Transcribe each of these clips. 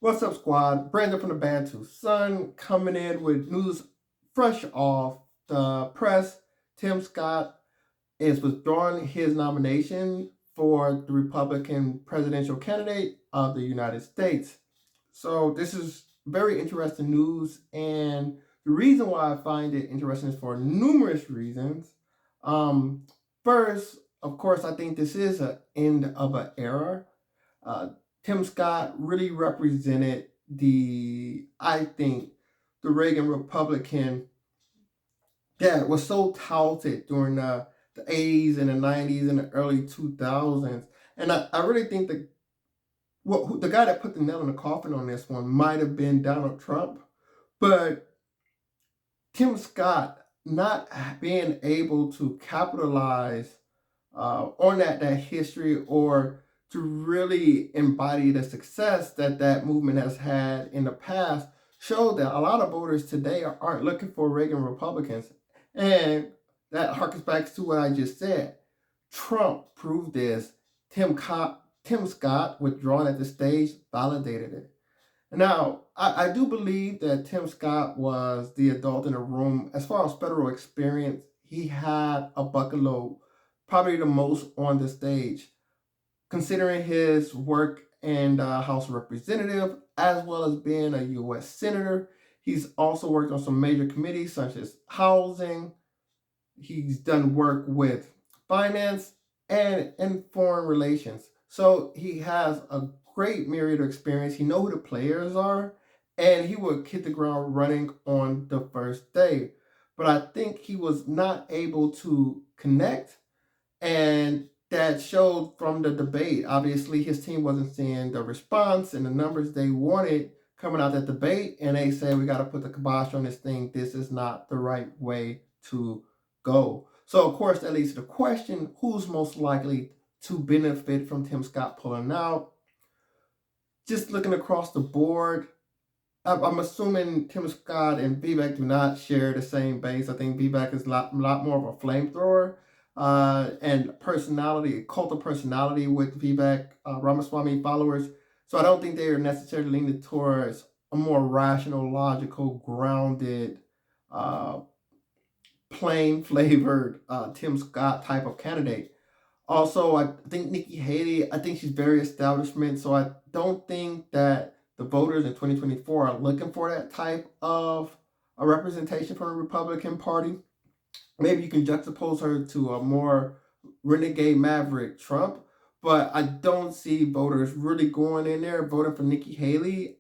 What's up, squad? Brandon from the Bantu Sun coming in with news fresh off the press. Tim Scott is withdrawing his nomination for the Republican presidential candidate of the United States. So this is very interesting news, and the reason why I find it interesting is for numerous reasons. Um, First, of course, I think this is an end of an era. uh, Tim Scott really represented I think, the Reagan Republican that was so touted during the 80s and the 90s and the early 2000s. And I really think that the guy that put the nail in the coffin on this one might have been Donald Trump. But Tim Scott not being able to capitalize on that history, or to really embody the success that movement has had in the past, showed that a lot of voters today aren't looking for Reagan Republicans. And that harkens back to what I just said. Trump proved this. Tim Scott withdrawing at the stage validated it. Now, I do believe that Tim Scott was the adult in the room. As far as federal experience, he had a bucket load, probably the most on the stage, considering his work in the House of Representatives, as well as being a U.S. Senator. He's also worked on some major committees such as housing. He's done work with finance and foreign relations. So he has a great myriad of experience. He knows who the players are, and he would hit the ground running on the first day. But I think he was not able to connect, and that showed from the debate. Obviously, his team wasn't seeing the response and the numbers they wanted coming out that debate, and they said, we got to put the kibosh on this thing. This is not the right way to go. So, of course, that leads to the question, who's most likely to benefit from Tim Scott pulling out? Just looking across the board, I'm assuming Tim Scott and Vivek do not share the same base. I think Vivek is a lot more of a flamethrower and personality, cult of personality with Vivek Ramaswamy followers. So I don't think they are necessarily leaning towards a more rational, logical, grounded, uh, plain flavored Tim Scott type of candidate. Also, I think Nikki Haley, I think she's very establishment, so I don't think that the voters in 2024 are looking for that type of a representation from the Republican Party. Maybe you can juxtapose her to a more renegade maverick Trump, but I don't see voters really going in there voting for Nikki Haley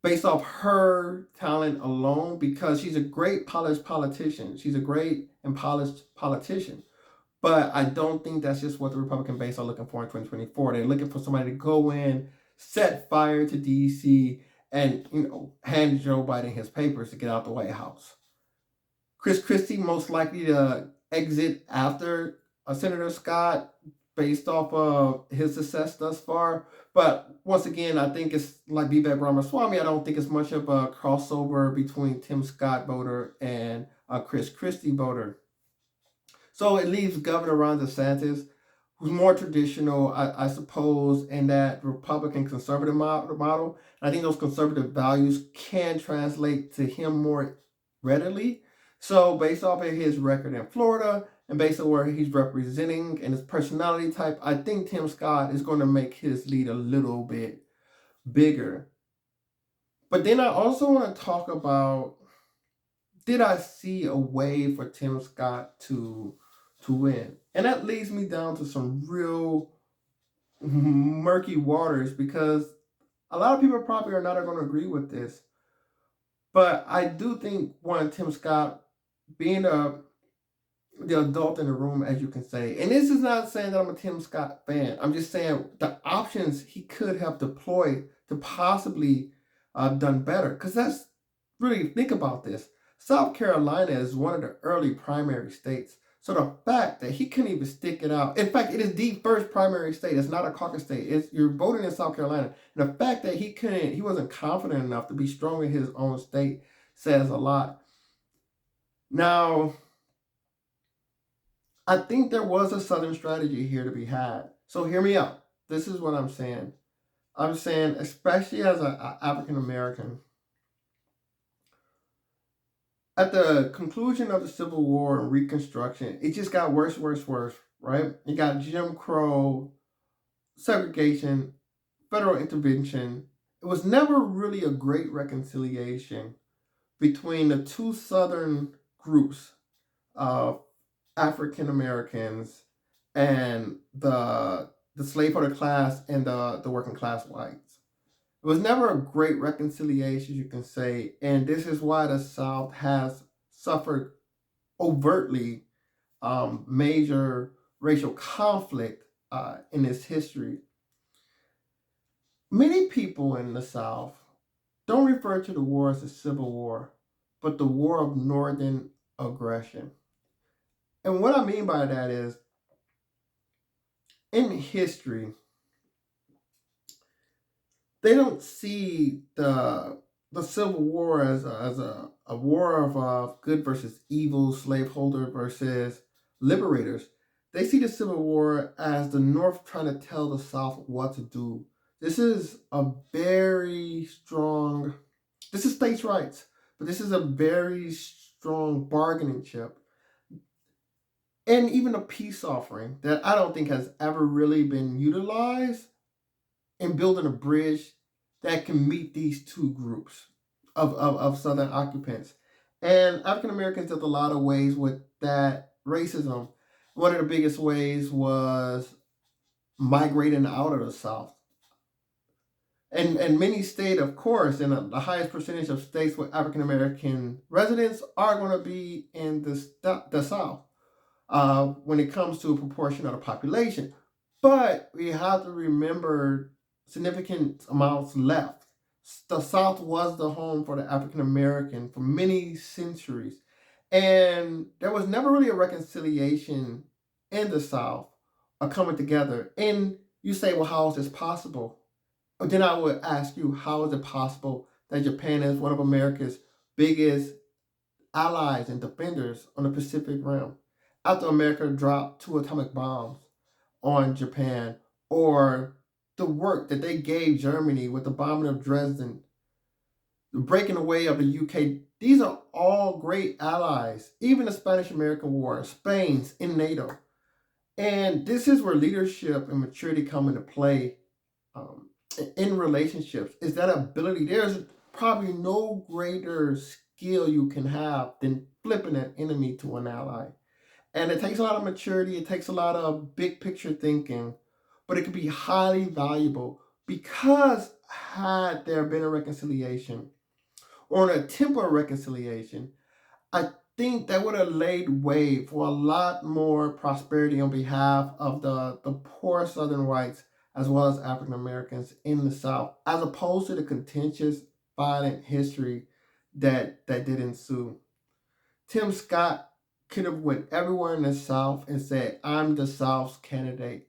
based off her talent alone, because she's a great polished politician. She's a great and polished politician. But I don't think that's just what the Republican base are looking for in 2024. They're looking for somebody to go in, set fire to DC, and hand Joe Biden his papers to get out the White House. Chris Christie most likely to exit after Senator Scott, based off of his success thus far. But once again, I think it's like Vivek Ramaswamy. I don't think it's much of a crossover between Tim Scott voter and a Chris Christie voter. So it leaves Governor Ron DeSantis, who's more traditional, I suppose, in that Republican conservative model. I think those conservative values can translate to him more readily. So based off of his record in Florida and based on where he's representing and his personality type, I think Tim Scott is going to make his lead a little bit bigger. But then I also want to talk about, did I see a way for Tim Scott to win? And that leads me down to some real murky waters, because a lot of people probably are not going to agree with this. But I do think, one, Tim Scott being the adult in the room, as you can say, and this is not saying that I'm a Tim Scott fan. I'm just saying the options he could have deployed to possibly done better. Because that's really, think about this. South Carolina is one of the early primary states. So the fact that he couldn't even stick it out. In fact, it is the first primary state. It's not a caucus state. You're voting in South Carolina. And the fact that he wasn't confident enough to be strong in his own state says a lot. Now, I think there was a Southern strategy here to be had. So hear me out. This is what I'm saying. I'm saying, especially as an African American, at the conclusion of the Civil War and Reconstruction, it just got worse, worse, worse, right? You got Jim Crow, segregation, federal intervention. It was never really a great reconciliation between the two Southern groups of African Americans and the slaveholder class and the working class whites. It was never a great reconciliation, you can say, and this is why the South has suffered overtly major racial conflict in its history. Many people in the South don't refer to the war as a civil war, but the war of northern aggression. And what I mean by that is, in history, they don't see the Civil War as a war of good versus evil, slaveholder versus liberators. They see the Civil War as the North trying to tell the South what to do. This is a very strong, this is states' rights, but this is a very strong bargaining chip and even a peace offering that I don't think has ever really been utilized in building a bridge that can meet these two groups of Southern occupants. And African Americans did a lot of ways with that racism. One of the biggest ways was migrating out of the South. And many states, of course, and the highest percentage of states with African American residents are going to be in the South when it comes to a proportion of the population. But we have to remember significant amounts left. The South was the home for the African American for many centuries. And there was never really a reconciliation in the South, a coming together. And you say, well, how is this possible? Then I would ask you, how is it possible that Japan is one of America's biggest allies and defenders on the Pacific Rim after America dropped two atomic bombs on Japan, or the work that they gave Germany with the bombing of Dresden, the breaking away of the UK? These are all great allies. Even the Spanish American War, Spain's in NATO. And this is where leadership and maturity come into play um, in relationships, is that ability. There's probably no greater skill you can have than flipping an enemy to an ally. And it takes a lot of maturity, it takes a lot of big picture thinking, but it can be highly valuable because had there been a reconciliation or an attempt at reconciliation, I think that would have laid way for a lot more prosperity on behalf of the poor Southern whites as well as African Americans in the South, as opposed to the contentious, violent history that did ensue. Tim Scott could have went everywhere in the South and said, I'm the South's candidate.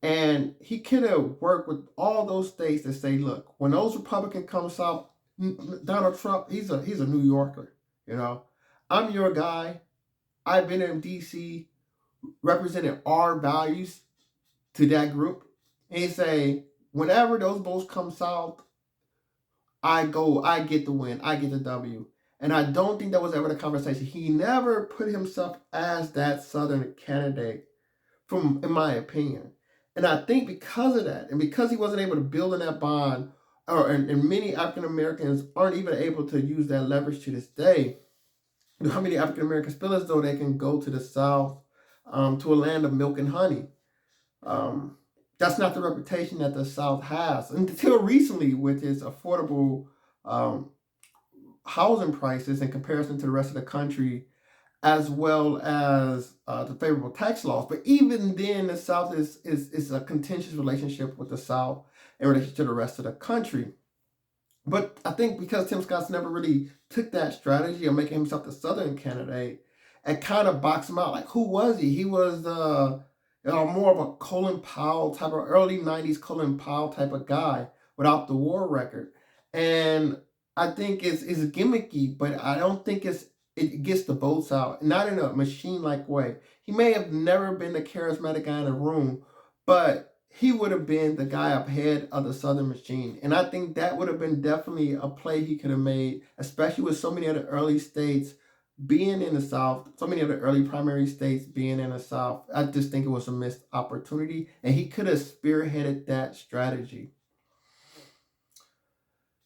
And he could have worked with all those states that say, look, when those Republicans come south, Donald Trump, he's a New Yorker, you know. I'm your guy. I've been in DC representing our values to that group. And he say, whenever those votes come south, I get the win, I get the W. And I don't think that was ever the conversation. He never put himself as that Southern candidate, in my opinion. And I think because of that, and because he wasn't able to build in that bond, and many African Americans aren't even able to use that leverage to this day. You know, how many African Americans feel as though they can go to the South, to a land of milk and honey? Um, that's not the reputation that the South has until recently, with its affordable um, housing prices in comparison to the rest of the country, as well as the favorable tax laws. But even then, the South is a contentious relationship with the South in relation to the rest of the country. But I think because Tim Scott's never really took that strategy of making himself the Southern candidate, it kind of boxed him out. Like, who was he? He was more of a Colin Powell type of early 90s Colin Powell type of guy without the war record. And I think it's gimmicky, but I don't think it gets the votes out, not in a machine like way. He may have never been the charismatic guy in the room, but he would have been the guy up head of the Southern machine. And I think that would have been definitely a play he could have made, especially with so many of the early states being in the South, so many of the early primary states being in the South. I just think it was a missed opportunity, and he could have spearheaded that strategy.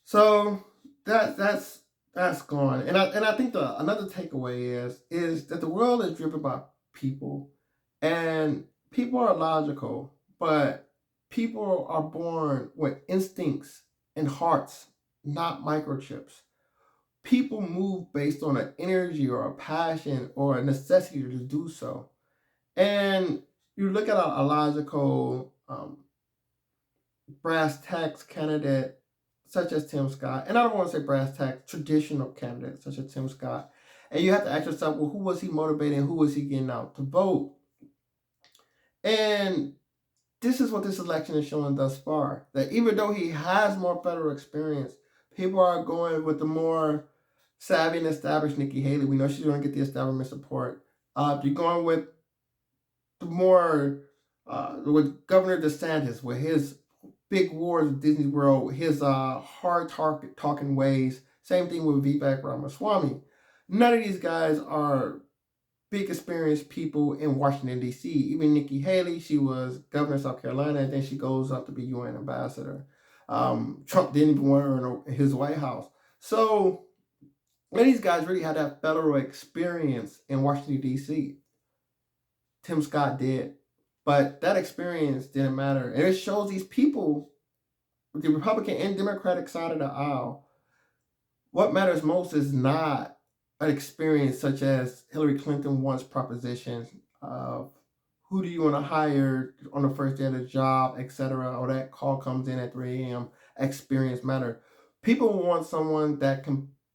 So that's gone. And I think another takeaway is that the world is driven by people, and people are logical, but people are born with instincts and hearts, not microchips. People move based on an energy or a passion or a necessity to do so. And you look at a logical brass tacks candidate such as Tim Scott, and I don't want to say brass tacks, traditional candidates such as Tim Scott, and you have to ask yourself, well, who was he motivating? Who was he getting out to vote? And this is what this election is showing thus far, that even though he has more federal experience, people are going with the more savvy and established Nikki Haley. We know she's going to get the establishment support. You're going with the more, with Governor DeSantis, with his big wars with Disney World, his hard talking ways. Same thing with Vivek Ramaswamy. None of these guys are big experienced people in Washington, D.C. Even Nikki Haley, she was governor of South Carolina, and then she goes up to be UN ambassador. Trump didn't even want her in his White House. So none of these guys really had that federal experience in Washington, D.C. Tim Scott did. But that experience didn't matter. And it shows these people, the Republican and Democratic side of the aisle, what matters most is not an experience such as Hillary Clinton once propositioned of who do you want to hire on the first day of the job, etc., or that call comes in at 3 a.m. Experience matter. People want someone that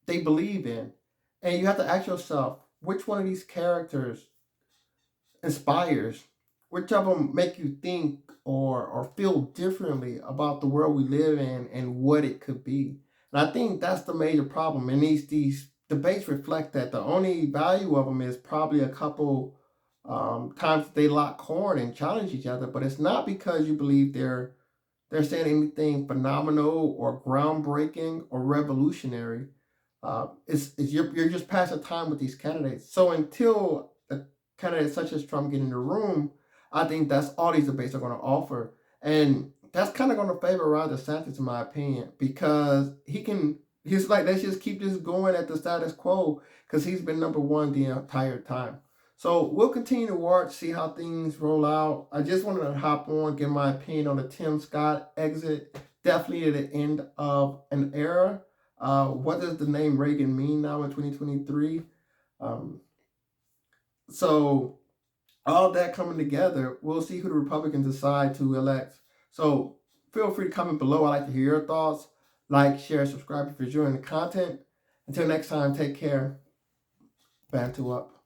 they believe in. And you have to ask yourself, which one of these characters inspires? Which of them make you think or feel differently about the world we live in and what it could be? And I think that's the major problem. And these debates reflect that. The only value of them is probably a couple times they lock horn and challenge each other, but it's not because you believe they're saying anything phenomenal or groundbreaking or revolutionary. You're just passing time with these candidates. So until a candidate such as Trump get in the room, I think that's all these debates are going to offer. And that's kind of going to favor Ron DeSantis, in my opinion, because he's like, let's just keep this going at the status quo because he's been number one the entire time. So we'll continue to watch, see how things roll out. I just wanted to hop on, give my opinion on the Tim Scott exit. Definitely at the end of an era. What does the name Reagan mean now in 2023? So all that coming together, we'll see who the Republicans decide to elect. So feel free to comment below. I'd like to hear your thoughts. Like, share, subscribe if you're enjoying the content. Until next time, take care. Bantu up.